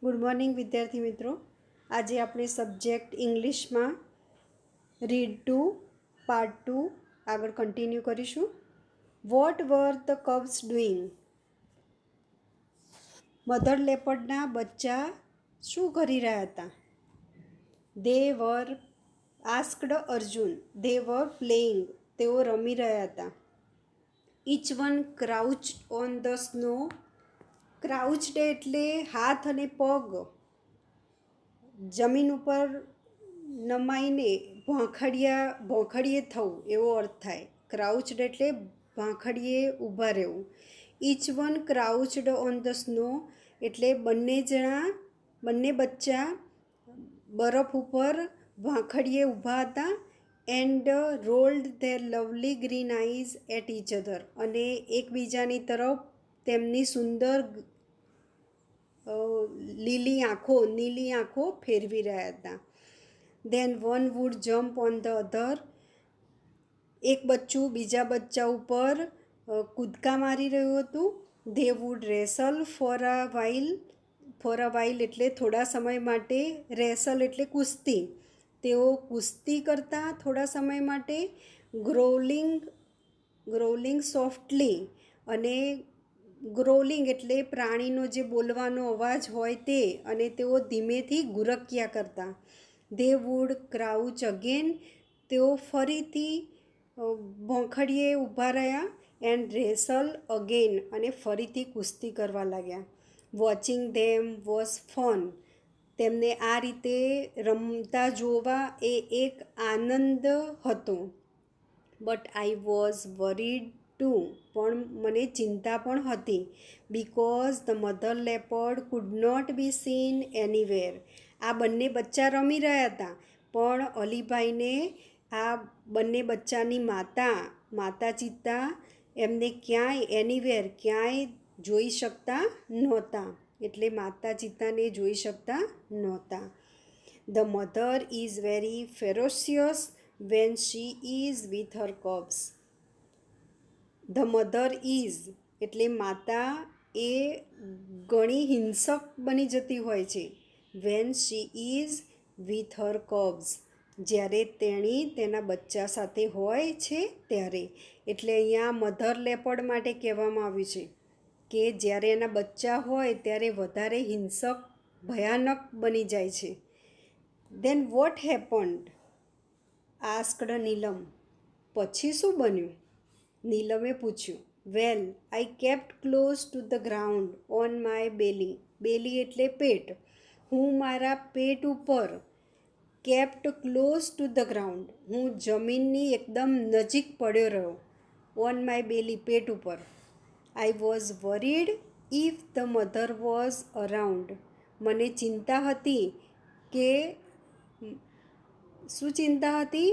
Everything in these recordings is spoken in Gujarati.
ગુડ મોર્નિંગ વિદ્યાર્થી મિત્રો. આજે આપણે સબ્જેક્ટ ઇંગ્લિશમાં રીડ ટુ પાર્ટ 2 આગળ કન્ટિન્યુ કરીશું. What were the cubs doing? Mother લેપર્ડના બચ્ચા શું કરી રહ્યા હતા? They were asked Arjun. They were playing. તેઓ રમી રહ્યા હતા. Each one crouched on the snow. Crouched એટલે હાથ અને પગ જમીન ઉપર નમાઈને ભોંખડીએ થવું એવો અર્થ થાય. ક્રાઉચ્ડ એટલે ભાંખડીએ ઊભા રહેવું. Each one crouched on the snow એટલે બંને બચ્ચા બરફ ઉપર ભાંખડીએ ઊભા હતા. And rolled their lovely green eyes at each other. અને એકબીજાની તરફ તેમની સુંદર નીલી આંખો ફેરવી રહ્યા હતા. Then one would jump on the other. એક બચ્ચું બીજા બચ્ચા ઉપર કૂદકા મારી રહ્યું હતું. They would wrestle for a while એટલે થોડા સમય માટે. રેસલ એટલે કુસ્તી. તેઓ કુસ્તી કરતા થોડા સમય માટે. ગ્રોલિંગ સોફ્ટલી. અને ગ્રોલિંગ એટલે પ્રાણીનો જે બોલવાનો અવાજ હોય તે. અને તેઓ ધીમેથી ગુરક્યા કરતા. They wood crouch again. તેઓ ફરીથી ભોંખડીએ ઊભા રહ્યા. એન્ડ રેસલ અગેન અને ફરીથી કુસ્તી કરવા લાગ્યા. Watching them was fun. તેમને આ રીતે રમતા જોવા એ એક આનંદ હતો. But I was worried too. પણ મને ચિંતા પણ હતી. Because the mother leopard could not be seen anywhere. આ બંને બચ્ચા રમી રહ્યા હતા પણ અલીભાઈને આ બંને બચ્ચાની માતા ચિત્તા એમને ક્યાંય જોઈ શકતા નહોતા. એટલે માતા ચિત્તાને જોઈ શકતા નહોતા. The mother is very ferocious when she is with her cubs. The mother is એટલે માતા એ ઘણી હિંસક બની જતી હોય છે. When she is with her cubs જ્યારે તેણી તેના બચ્ચા સાથે હોય છે ત્યારે. એટલે અહીંયા મધર લેપર્ડ માટે કહેવામાં આવ્યું છે કે જ્યારે એના બચ્ચા હોય ત્યારે વધારે હિંસક ભયાનક બની જાય છે. Then what happened? Asked Neelam. પછી શું બન્યું? નીલમે પૂછ્યું. Well I kept close to the ground on my belly. Belly એટલે પેટ. હું મારા પેટ ઉપર. Kept close to the ground હું જમીનની એકદમ નજીક પડ્યો રહ્યો. ઓન માય બેલી પેટ ઉપર. આઈ was worried if the mother was around. મને ચિંતા હતી કે શું ચિંતા હતી?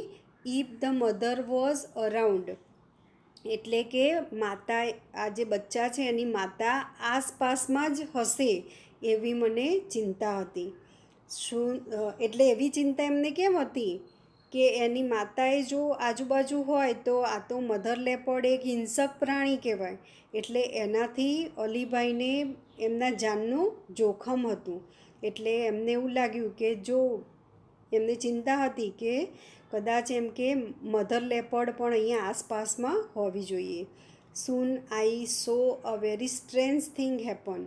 If the mother was around એટલે કે માતા આ જે બચ્ચા છે એની માતા આસપાસમાં જ હશે એવી મને ચિંતા હતી. એટલે એવી ચિંતા એમને કેમ હતી કે એની માતાએ જો આજુબાજુ હોય તો આ તો મધર લેપર્ડ એક હિંસક પ્રાણી કહેવાય. એટલે એનાથી અલીભાઈને એમના જાનનું જોખમ હતું. એટલે એમને એવું લાગ્યું કે જો એમને ચિંતા હતી કે કદાચ એમ કે મધર લેપર્ડ પણ અહીંયા આસપાસમાં હોવી જોઈએ. Soon I saw a very strange thing happen.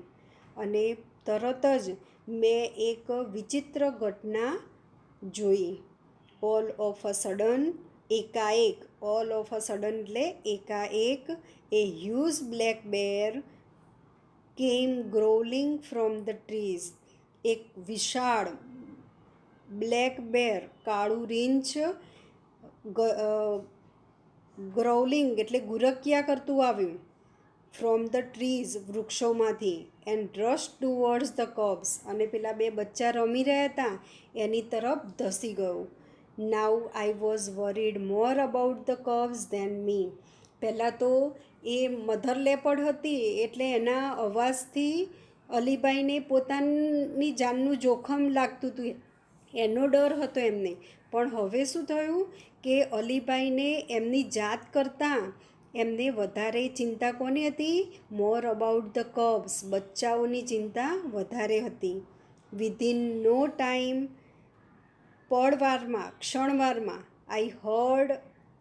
અને તરત જ મેં એક વિચિત્ર ઘટના જોઈ. ઓલ ઓફ અ સડન એકાએક. ઓલ ઓફ અ સડન એટલે એકાએક એ હ્યુઝ બ્લેક બેર કેમ ગ્રોલિંગ ફ્રોમ ધ ટ્રીઝ. એક વિશાળ બ્લેક બેર કાળું રીંછ ગ્રોલિંગ એટલે ગુરક્યા કરતું આવ્યું. ફ્રોમ ધ ટ્રીઝ વૃક્ષોમાંથી. And rush towards the cubs અને પેલા બે બચ્ચા રમી રહ્યા હતા એની તરફ ધસી ગયું. Now I was worried more about the cubs then me. પહેલાં તો એ મધર લેપર્ડ હતી એટલે એના અવાજથી અલીભાઈને પોતાની જાનનું જોખમ લાગતું હતું. એનો ડર હતો એમને. પણ હવે શું થયું કે અલીભાઈને એમની જાત કરતાં એમને વધારે ચિંતા કોની હતી? More about the cubs. બચ્ચાઓની ચિંતા વધારે હતી. વિધિન નો ટાઈમ, પળવારમાં, ક્ષણવારમાં, I heard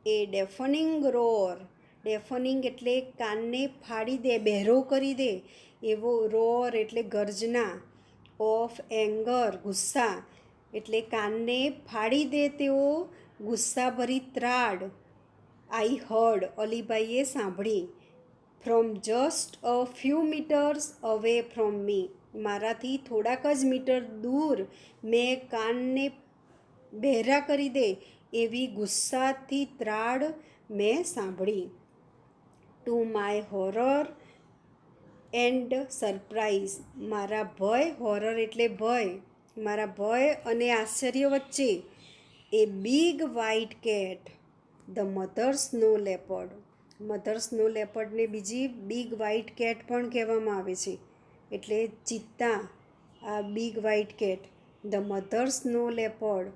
a deafening roar. Deafening એટલે કાનને ફાડી દે, બહેરો કરી દે એવો. રોર એટલે ગર્જના. ઓફ એંગર, ગુસ્સા એટલે કાનને ફાડી દે તેવો ગુસ્સાભરી ત્રાડ. આઈ હર્ડ, અલીબાઈએ સાંભળી. From just a few meters away from me, મારાથી થોડાક જ મીટર દૂર મેં કાનને બહેરા કરી દે એવી ગુસ્સાથી ત્રાડ મેં સાંભળી. To my horror and surprise, મારા ભય, હોરર એટલે ભય, મારા ભય અને આશ્ચર્ય વચ્ચે, a big white cat, the mother snow leopard. Mother snow લેપર્ડને બીજી બિગ વ્હાઇટ કેટ પણ કહેવામાં આવે છે, એટલે ચિત્તા, આ big white cat. The mother snow leopard,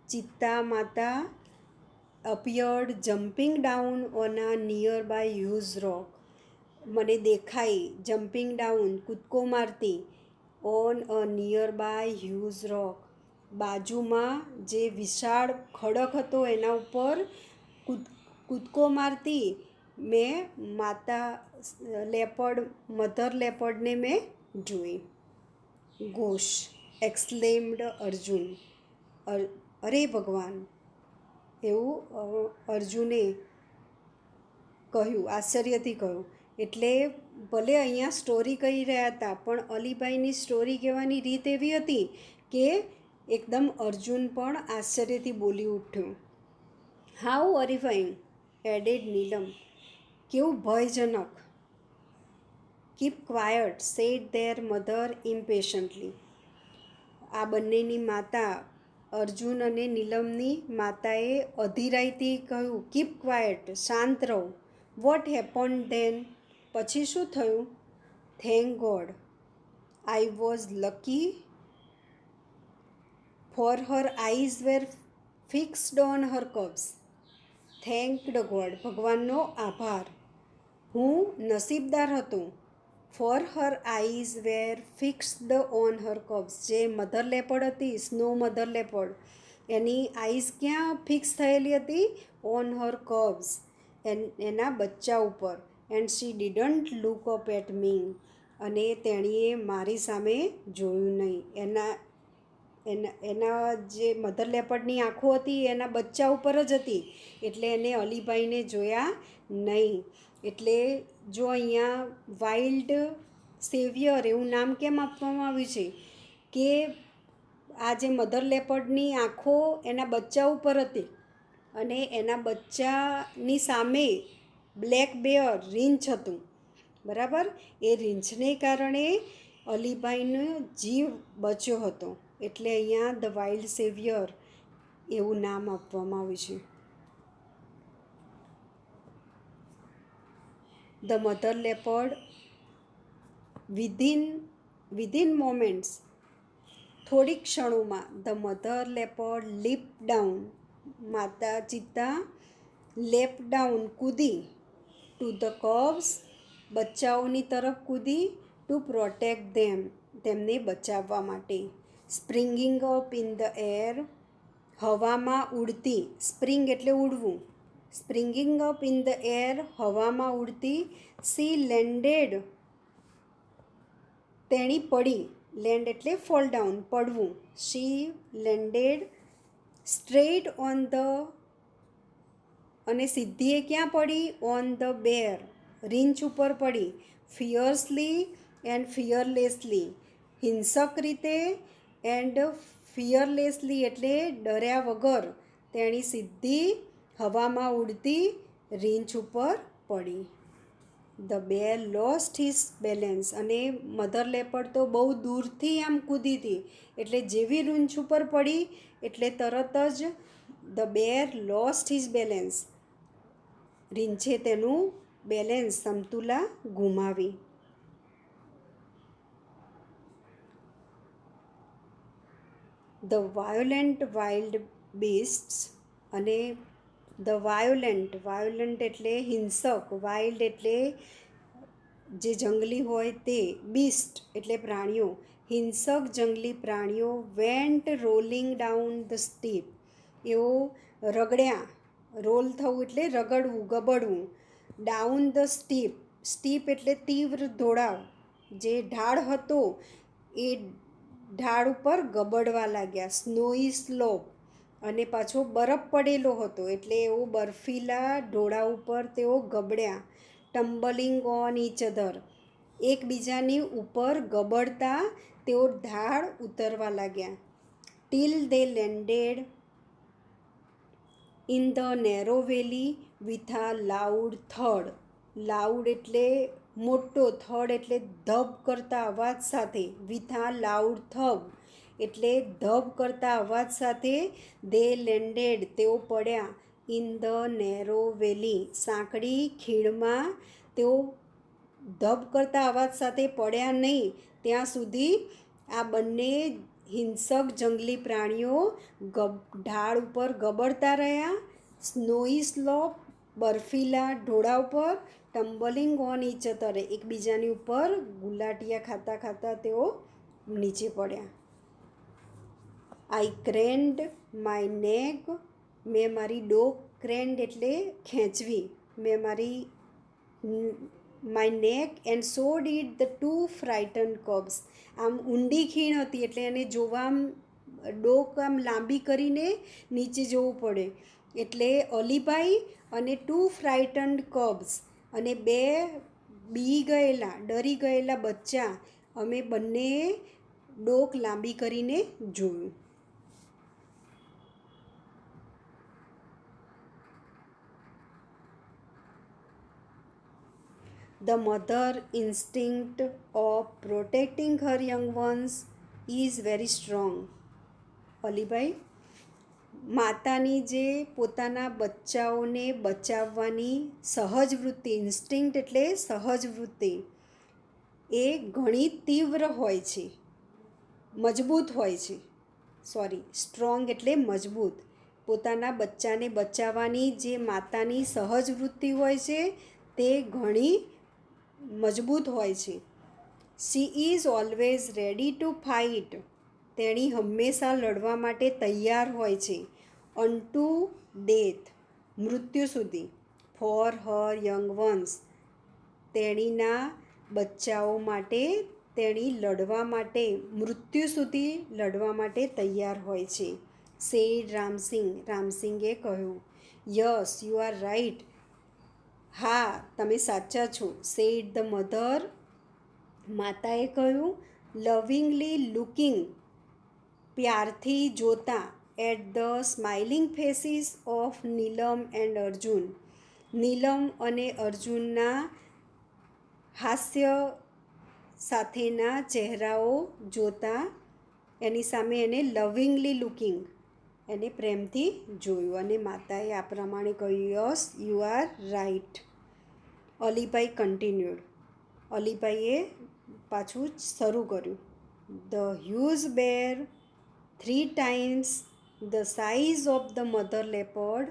ચિત્તા માતા, appeared jumping down on a nearby huge rock, મને દેખાઈ, જમ્પિંગ ડાઉન, કૂદકો મારતી, on a nearby huge rock, બાજુમાં જે વિશાળ ખડક હતો એના ઉપર કૂદકો મારતી મેં માતા લેપર્ડ, મધર લેપર્ડને મેં જોઈ. ઘોષ, એક્સક્લેમ્ડ અર્જુન, અરે ભગવાન, એવું અર્જુને કહ્યું, આશ્ચર્યથી કહ્યું. એટલે ભલે અહીંયા સ્ટોરી કહી રહ્યા હતા, પણ અલીબાઈની સ્ટોરી કહેવાની રીત એવી હતી કે એકદમ અર્જુન પણ આશ્ચર્યથી બોલી ઉઠ્યો. હાઉ ઓરિફાઈંગ, એડેડ નીલમ, કેવું ભયજનક. કીપ ક્વાયટ, સેડ ધેર મધર ઇમ્પેશન્ટલી, આ બંનેની માતા, અર્જુન અને નીલમની માતાએ અધીરાઈથી કહ્યું, કીપ ક્વાયટ, શાંત રહો. વોટ હેપન ધેન, પછી શું થયું? Thank God I was lucky, for her eyes were fixed on her cubs. Thanked God, ભગવાનનો આભાર, હું નસીબદાર હતો. For her eyes were fixed on her cubs, જે મધર લેપર્ડ હતી, સ્નો મધર લેપર્ડ, એની આઈઝ ક્યાં ફિક્સ થયેલી હતી? ઓન હર કબ્સ, એના બચ્ચા ઉપર. And she didn't look up at me, અને તેણીએ મારી સામે જોયું નહીં. એના જે મધર લેપર્ડની આંખો હતી એના બચ્ચા ઉપર જ હતી, એટલે એને અલીબાઈને જોયા નહીં. એટલે જો અહીંયા વાઇલ્ડ સેવિયર એવું નામ કેમ આપવામાં આવ્યું છે કે આ જે મધર લેપર્ડની આંખો એના બચ્ચા ઉપર હતી અને એના બચ્ચાની સામે બ્લેક બેયર, રીંછ હતું, બરાબર. એ રીંછને કારણે અલીબાઈનો જીવ બચ્યો હતો, એટલે અહીંયા ધ વાઇલ્ડ સેવિયર એવું નામ આપવામાં આવ્યું છે. The mother leopard within moments, થોડીક ક્ષણોમાં, the mother leopard leap down, માતા ચિત્તા લેપ ડાઉન, કૂદી, ટુ ધ કબ્સ, બચ્ચાઓની તરફ કૂદી, ટુ પ્રોટેક્ટ ધેમ, તેમને બચાવવા માટે. Springing up in the air, હવામાં ઉડતી, સ્પ્રિંગ એટલે ઉડવું, springing up in the air, હવામાં ઉડતી. સી લેન્ડેડ, તેણી પડી, લેન્ડ એટલે ફોલ ડાઉન, પડવું. શી લેન્ડેડ સ્ટ્રેટ ઓન ધ, અને સીધી એ ક્યાં પડી? ઓન ધ બેર, રીંછ ઉપર પડી. ફિયર્સલી એન્ડ ફિયરલેસલી, હિંસક રીતે, એન્ડ ફિયરલેસલી એટલે ડર્યા વગર તેણી સીધી હવામાં ઉડતી રીંછ ઉપર પડી. The bear lost his balance, અને મધર લેપર્ડ તો બહુ દૂરથી આમ કૂદી હતી, એટલે જેવી રીંછ ઉપર પડી એટલે તરત જ the bear lost his balance, રીંછે તેનું બેલેન્સ, સમતુલા ગુમાવી. ધ વાયોલેન્ટ વાઇલ્ડ બીસ્ટ્સ, અને ધ વાયોલેન્ટ એટલે હિંસક, વાઇલ્ડ એટલે જે જંગલી હોય તે, બીસ્ટ એટલે પ્રાણીઓ, હિંસક જંગલી પ્રાણીઓ vent rolling down the steep, એઓ રગડ્યા, રોલ થવું એટલે રગડવું, ગબડવું, ડાઉન ધ સ્ટીપ, સ્ટીપ એટલે તીવ્ર ઢોળાવ, જે ઢાળ હતો એ ઢાળ ઉપર ગબડવા લાગ્યા, સ્નોઈ સ્લોપ, અને પાછો બરફ પડેલો હતો એટલે એવો બર્ફીલા ઢોળા ઉપર તેઓ ગબડ્યા, ટમ્બલિંગ ઓન ઈચ અધર, એકબીજાની ઉપર ગબડતા તેઓ ઢાળ ઉતરવા લાગ્યા, till they landed in the narrow valley with a loud thud, loud એટલે મોટો, થડ એટલે ધબ કરતા અવાજ સાથે, વિથ આ લાઉડ થબ એટલે ધબ કરતા અવાજ સાથે, દે લેન્ડેડ તેઓ પડ્યા, ઇન ધ નેરો વેલી સાંકડી ખીણમાં તેઓ ધબ કરતા અવાજ સાથે પડ્યા નહીં ત્યાં સુધી આ બંને હિંસક જંગલી પ્રાણીઓ ઢાળ ઉપર ગબડતા રહ્યા, સ્નોઈ સ્લોપ બર્ફીલા ઢોળા ઉપર, ટમ્બલિંગ ઓન ઈચ અધર એકબીજાની ઉપર ગુલાટિયા ખાતા ખાતા તેઓ નીચે પડ્યા. આઈ ક્રેન્ડ માય નેક, મેં મારી ડોક, ક્રેન્ડ એટલે ખેંચવી, મેં મારી my neck and saw did the two frighten cubs, આમ ઊંડી ખીણ હતી એટલે એને જોવા આમ ડોક આમ લાંબી કરીને નીચે જોવું પડે, એટલે અલીભાઈ અને ટુ ફ્રાઇટન્ડ કબ્સ, અને બે ડરી ગયેલા બચ્ચા, અમે બંનેએ ડોક લાંબી કરીને જોયું. The mother instinct of protecting her young ones is very strong. Alibhai, માતાની જે પોતાના બચ્ચાઓને બચાવવાની સહજ વૃત્તિ, ઇન્સ્ટિંક્ટ એટલે સહજ વૃત્તિ, એ ઘણી તીવ્ર હોય છે, મજબૂત હોય છે, સ્ટ્રોંગ એટલે મજબૂત, પોતાના બચ્ચાને બચાવવાની જે માતાની સહજ વૃત્તિ હોય છે તે ઘણી મજબૂત હોય છે. She is always ready to fight, તેણી હંમેશા લડવા માટે તૈયાર હોય છે, અનટુ ડેથ મૃત્યુ સુધી, ફોર હર યંગ વન્સ તેણીના બચ્ચાઓ માટે તેણી લડવા માટે મૃત્યુ સુધી લડવા માટે તૈયાર હોય છે. સેડ રામસિંગે કહ્યું. યસ યુ આર રાઇટ, હા તમે સાચા છો. સેડ ધ મધર, માતાએ કહ્યું. લવિંગલી લુકિંગ, પ્યારથી જોતા, at the smiling faces of Neelam and Arjun, Neelam અને અર્જુનના હાસ્ય સાથેના ચહેરાઓ જોતા, એની સામે એને લવિંગલી લુકિંગ, એને પ્રેમથી જોયું, અને માતાએ આ પ્રમાણે કહ્યું. Yes you are right. Alibhai continued, અલીભાઈએ પાછું શરૂ કર્યું. The huge bear 3 times the size of the mother leopard,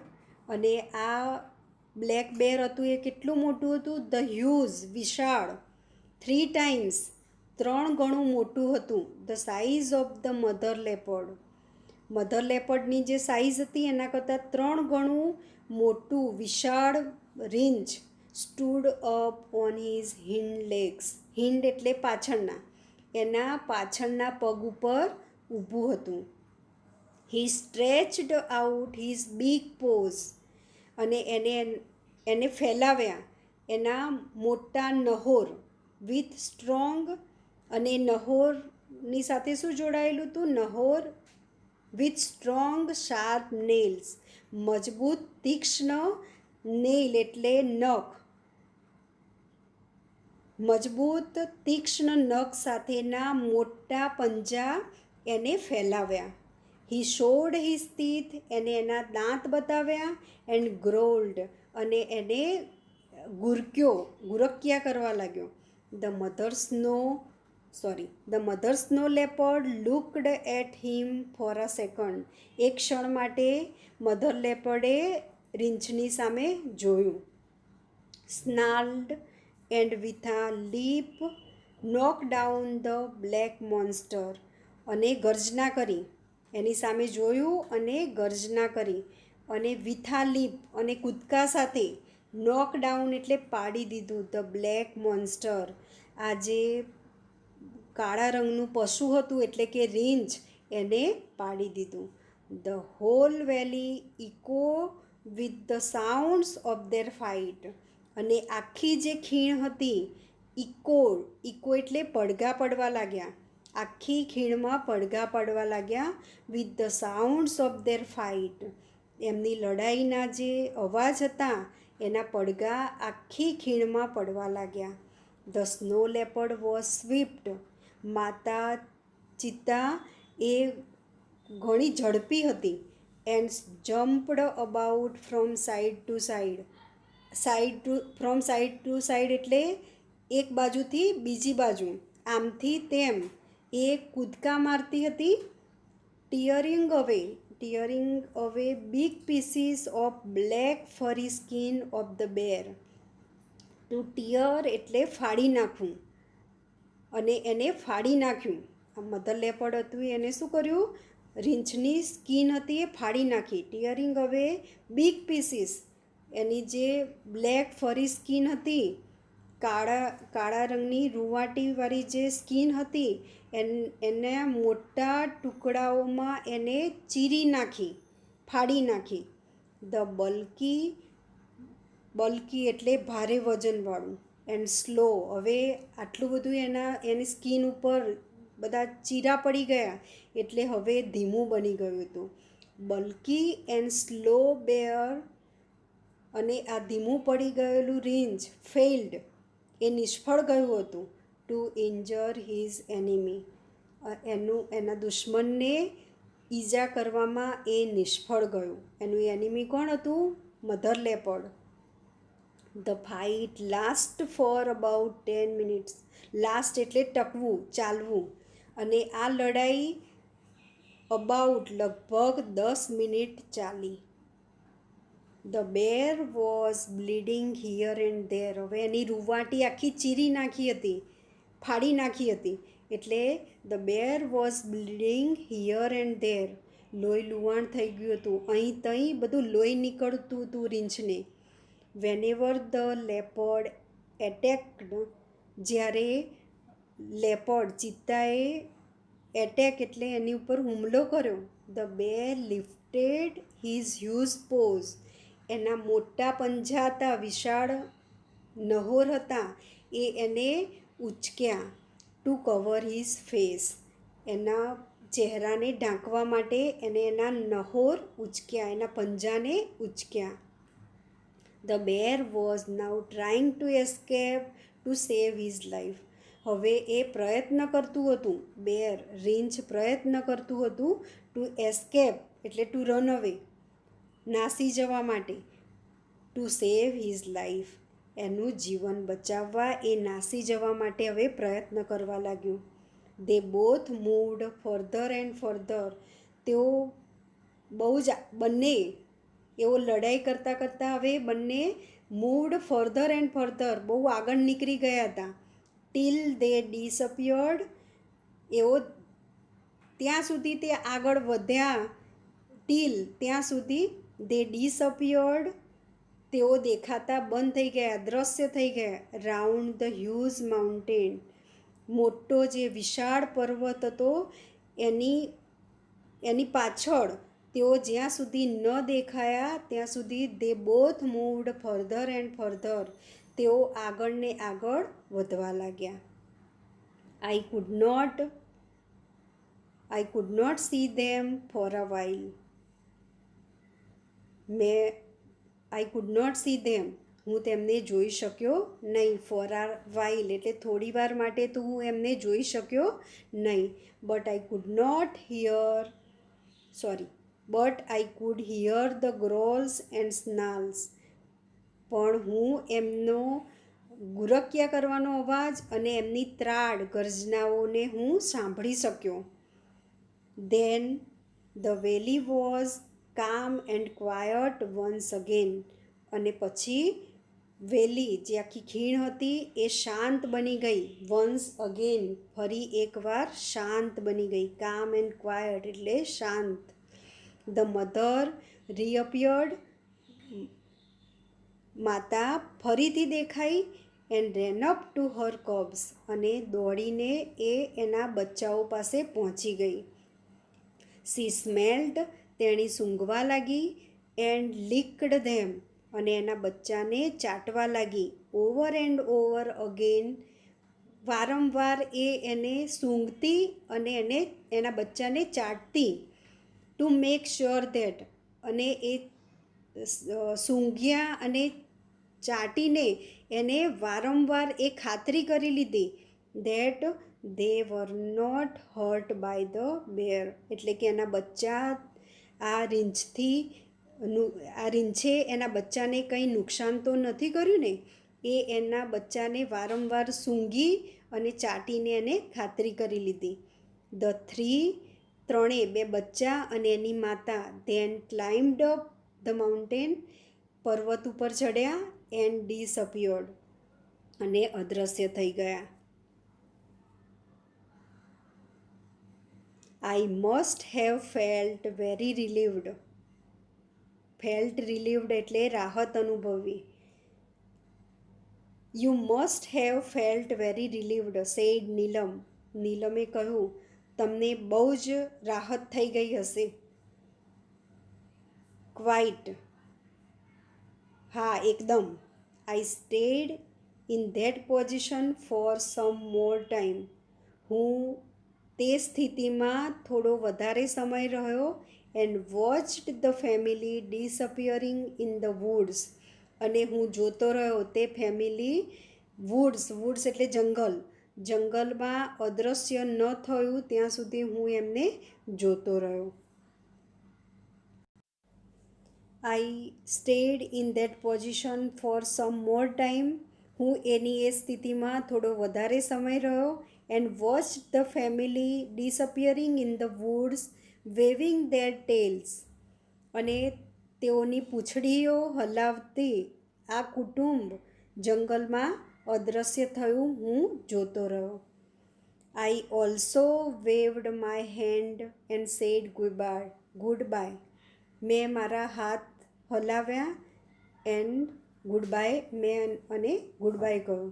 અને આ બ્લેક બેર હતું એ કેટલું મોટું હતું? ધ હ્યુઝ વિશાળ, 3 times 3 ગણું મોટું હતું, the size of the mother leopard, mother લેપર્ડની જે સાઇઝ હતી એના કરતાં 3 ગણું મોટું વિશાળ રીંછ, stood up on his hind legs, hind એટલે પાછળના, એના પાછળના પગ ઉપર ઊભું હતું. He stretched out his big paws, અને એને ફેલાવ્યા એના મોટા નહોર, વિથ સ્ટ્રોંગ, અને નહોરની સાથે શું જોડાયેલું હતું? નહોર વિથ સ્ટ્રોંગ શાર્પ નેલ્સ, મજબૂત તીક્ષ્ણ નેલ એટલે નખ, મજબૂત તીક્ષ્ણ નખ સાથેના મોટા પંજા એને ફેલાવ્યા. હી શોડ હિઝ ટીથ, એને એના દાંત બતાવ્યા. એન્ડ ગ્રોલ્ડ, અને એને ગુરક્યા કરવા લાગ્યો. The mother snow leopard looked at him for a second, એક ક્ષણ માટે મધર લેપર્ડે રીંછની સામે જોયું. Snarled and with a leap knock down the black monster. અને ગર્જના કરી, એની સામે જોયું અને ગર્જના કરી. અને વિથ અ લીપ અને કૂદકા સાથે, નોક ડાઉન એટલે પાડી દીધું, ધ બ્લેક મોન્સ્ટર, આ જે કાળા રંગનું પશુ હતું એટલે કે રીંછ, એને પાડી દીધું. The whole valley echo with the sounds of their fight. અને આખી જે ખીણ હતી, ઇકો એટલે પડઘા પડવા લાગ્યા, આખી ખીણમાં પડઘા પડવા લાગ્યા. With the sounds of their fight, એમની લડાઈના જે અવાજ હતા એના પડઘા આખી ખીણમાં પડવા લાગ્યા. The snow leopard was swift. માતા ચિત્તા એ ઘણી ઝડપી હતી. And jumped about from side to side. From side to side એટલે એક બાજુથી બીજી બાજુ, આમથી તેમ એ કૂદકા મારતી હતી. Tearing away big pieces of black furry skin of the bear. To tear એટલે ફાડી નાખવું, અને એને ફાડી નાખ્યું. આ મધર લેપર્ડ હતું એને શું કર્યું? રીંછની સ્કિન હતી એ ફાડી નાખી. ટીયરિંગ અવે બિગ પીસીસ, એની જે બ્લેક ફરી સ્કિન હતી, કાળા રંગની રૂંવાટીવાળી જે સ્કિન હતી, એના મોટા ટુકડાઓમાં એને ચીરી નાખી, ફાડી નાખી. ધ બલ્કી એટલે ભારે વજનવાળું. એન્ડ સ્લો, હવે આટલું બધું એની સ્કિન ઉપર બધા ચીરા પડી ગયા એટલે હવે ધીમું બની ગયું હતું. બલ્કી એન્ડ સ્લો બેર. અને આ ધીમું પડી ગયેલું રીંછ ફેઇલ્ડ, એ નિષ્ફળ ગયું હતું. ટુ ઇન્જર હિઝ એનિમી, એના દુશ્મનને ઈજા કરવામાં એ નિષ્ફળ ગયું. એનું એનિમી કોણ હતું? Mother leopard. The fight last for about 10 minutes. Last એટલે ટકવું, ચાલવું. અને આ લડાઈ અબાઉટ લગભગ 10 મિનિટ ચાલી. The bear was bleeding here and there. હવે એની રૂંવાટી આખી ચીરી નાખી હતી, ફાડી નાખી હતી. એટલે the bear was bleeding here and there. લોહી લુહાણ થઈ ગયું હતું, અહીં તહીં બધું લોહી નીકળતું હતું રીંછને. વેનેવર ધ લેપર્ડ એટેક્ડ. જ્યારે લેપર્ડ ચિત્તાએ એટેક એટલે એની ઉપર હુમલો કર્યો. The bear lifted his huge paws. એના મોટા પંજા હતા, વિશાળ નહોર હતા, એ એને ઉંચક્યા. To cover his face. એના ચહેરાને ઢાંકવા માટે એને એના નહોર ઉંચક્યા, એના પંજાને ઉંચક્યા. The bear was now trying to escape to save his life. હવે એ પ્રયત્ન કરતું હતું, બેર રીંછ પ્રયત્ન કરતું હતું ટુ એસ્કેપ એટલે ટુ રન અવે, નાસી જવા માટે. ટુ સેવ હિઝ લાઈફ, એનું જીવન બચાવવા એ નાસી જવા માટે હવે પ્રયત્ન કરવા લાગ્યું. દે both moved further and further. તેઓ બહુ જ બંને એવો લડાઈ કરતાં કરતાં હવે બંને મૂવડ ફર્ધર એન્ડ ફર્ધર, બહુ આગળ નીકળી ગયા હતા. ટીલ દે ડિસઅપિયર્ડ. એવો ત્યાં સુધી તે આગળ વધ્યા, ત્યાં સુધી દે ડિસઅપિયર્ડ, તેઓ દેખાતા બંધ થઈ ગયા, દ્રશ્ય થઈ ગયા. Round the huge mountain. મોટો જે વિશાળ પર્વત હતો એની પાછળ તેઓ જ્યાં સુધી ન દેખાયા ત્યાં સુધી they both moved further and further. તેઓ આગળ ને આગળ વધવા લાગ્યા. I could not see them for a while. I could not see them, હું તેમને જોઈ શક્યો નહીં. ફોર આર વાઇલ એટલે થોડી વાર માટે તો હું એમને જોઈ શક્યો નહીં. But I could hear the growls and snarls. પણ હું એમનો ગુરક્યા કરવાનો અવાજ અને એમની ત્રાડ ગર્જનાઓને હું સાંભળી શક્યો. Then the valley was calm and quiet once again. અને પછી વેલી જે આખી ખીણ હતી એ શાંત બની ગઈ. વન્સ અગેન, ફરી એકવાર શાંત બની ગઈ. કામ એન્ડ ક્વાયટ એટલે શાંત. ધ મધર રીઅપિયર્ડ, માતા ફરીથી દેખાઈ. And rain up to her cubs, અને દોડીને એ એના બચ્ચાઓ પાસે પહોંચી ગઈ. સી સ્મેલ્ડ, તેણી સૂંઘવા લાગી. એન્ડ લિક્ડ ધેમ, અને એના બચ્ચાને ચાટવા લાગી. ઓવર એન્ડ ઓવર અગેન, વારંવાર એને સૂંઘતી અને એના બચ્ચાને ચાટતી. ટુ મેક શ્યોર ધેટ, અને એ સૂંઘ્યા અને ચાટીને એને વારંવાર એ ખાતરી કરી લીધી that they were not hurt by the bear, એટલે કે એના બચ્ચા આ રીંછે એના બચ્ચાને કંઈ નુકસાન તો નથી કર્યું ને. એ એના બચ્ચાને વારંવાર સૂંઘી અને ચાટીને એને ખાતરી કરી લીધી. ધ ત્રણે, બે બચ્ચા અને એની માતા, then climbed up the mountain, પર્વત ઉપર ચડ્યા. એન્ડ ડિસઅપિયર્ડ, અને અદૃશ્ય થઈ ગયા. I must have felt very relieved. Felt relieved એટલે રાહત અનુભવી. You must have felt very relieved said Neelam. નીલમે કહ્યું, તમને બહુ જ રાહત થઈ ગઈ હશે. ક્વાઇટ, હા એકદમ. I stayed in that position for some more time. હું તે સ્થિતિમાં થોડો વધારે સમય રહ્યો. And watched the family disappearing in the woods, અને હું જોતો રહ્યો તે ફેમિલી વુડ્સ એટલે જંગલમાં અદૃશ્ય ન થયું ત્યાં સુધી હું એમને જોતો રહ્યો. I stayed in that position for some more time. હું એની એ સ્થિતિમાં થોડો વધારે સમય રહ્યો. And watched the family disappearing in the woods waving their tails, અને તેઓની પૂંછડીઓ હલાવતી આ કુટુંબ જંગલમાં અદૃશ્ય થયું હું જોતો રહ્યો. I also waved my hand and said goodbye. મેં મારા હાથ હલાવ્યા એન્ડ અને ગુડ બાય કહ્યું.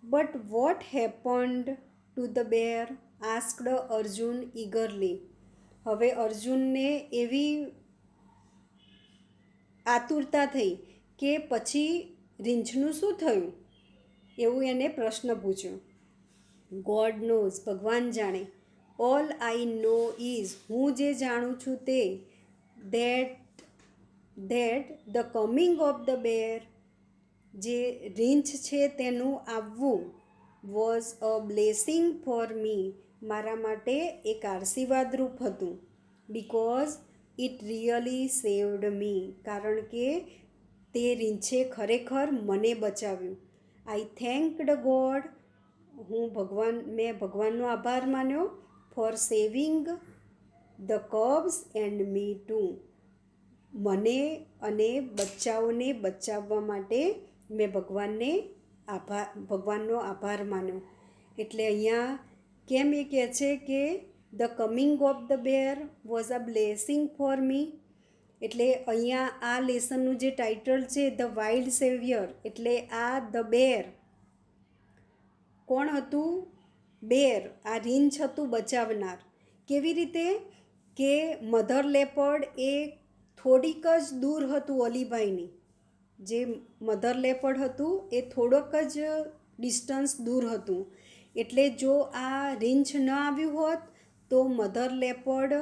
But what happened to the bear asked Arjun eagerly. હવે અર્જુનને એવી આતુરતા થઈ કે પછી રીંછનું શું થયું, એવું એને પ્રશ્ન પૂછ્યો. ગોડ નોઝ, ભગવાન જાણે. ઓલ આઈ નો ઇઝ, હું જે જાણું છું તે, that the coming of the bear, જે રીંછ છે તેનું આવવું, was a blessing for me, મારા માટે એક આશીર્વાદરૂપ હતું. Because it really saved me, કારણ કે તે રીંછે ખરેખર મને બચાવ્યું. આઈ થેન્કડ ગોડ, મેં ભગવાનનો આભાર માન્યો. For saving the cubs and me to, મને અને બચ્ચાઓને બચાવવા માટે મેં ભગવાનનો આભાર માન્યો. એટલે અહીંયા કેમ એ કહે છે કે the coming of the bear was a blessing for me. એટલે અહીંયા આ લેસનનું જે ટાઇટલ છે ધ વાઇલ્ડ સેવિયર, એટલે આ ધ બેર કોણ હતું? બેર, આ રીંછ હતું બચાવનાર. કેવી રીતે કે મધર લેપર્ડ એ થોડીક જ દૂર હતું અલીભાઈની. જે મધર લેપર્ડ હતું એ થોડોક જ ડિસ્ટન્સ દૂર હતું. એટલે જો આ રીંછ ન આવ્યું હોત તો મધર લેપર્ડ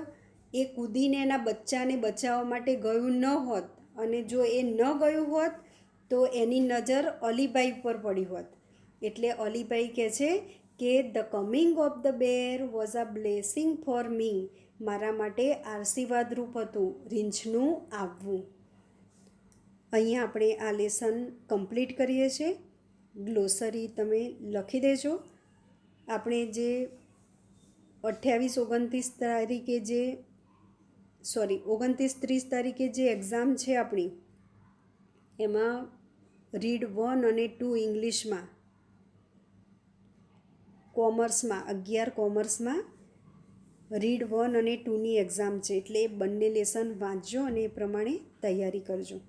એ કૂદીને એના બચ્ચાને બચાવવા માટે ગયું ન હોત, અને જો એ ન ગયું હોત તો એની નજર અલીભાઈ પર પડી હોત. એટલે અલીભાઈ કહે છે કે the coming of the bear was a blessing for me, મારા માટે આશીર્વાદરૂપ હતું રીંછનું આવવું. અહીંયા આપણે આ લેસન કમ્પ્લીટ કરીએ છીએ. ગ્લોસરી તમે લખી દેજો. આપણે જે 28-29 તારીખે 29-30 તારીખે જે એક્ઝામ છે આપણી, એમાં રીડ 1 અને 2 ઇંગ્લિશમાં, કોમર્સમાં 11 કોમર્સમાં રીડ 1 અને 2ની એક્ઝામ છે, એટલે એ બંને લેસન વાંચજો અને એ પ્રમાણે તૈયારી કરજો.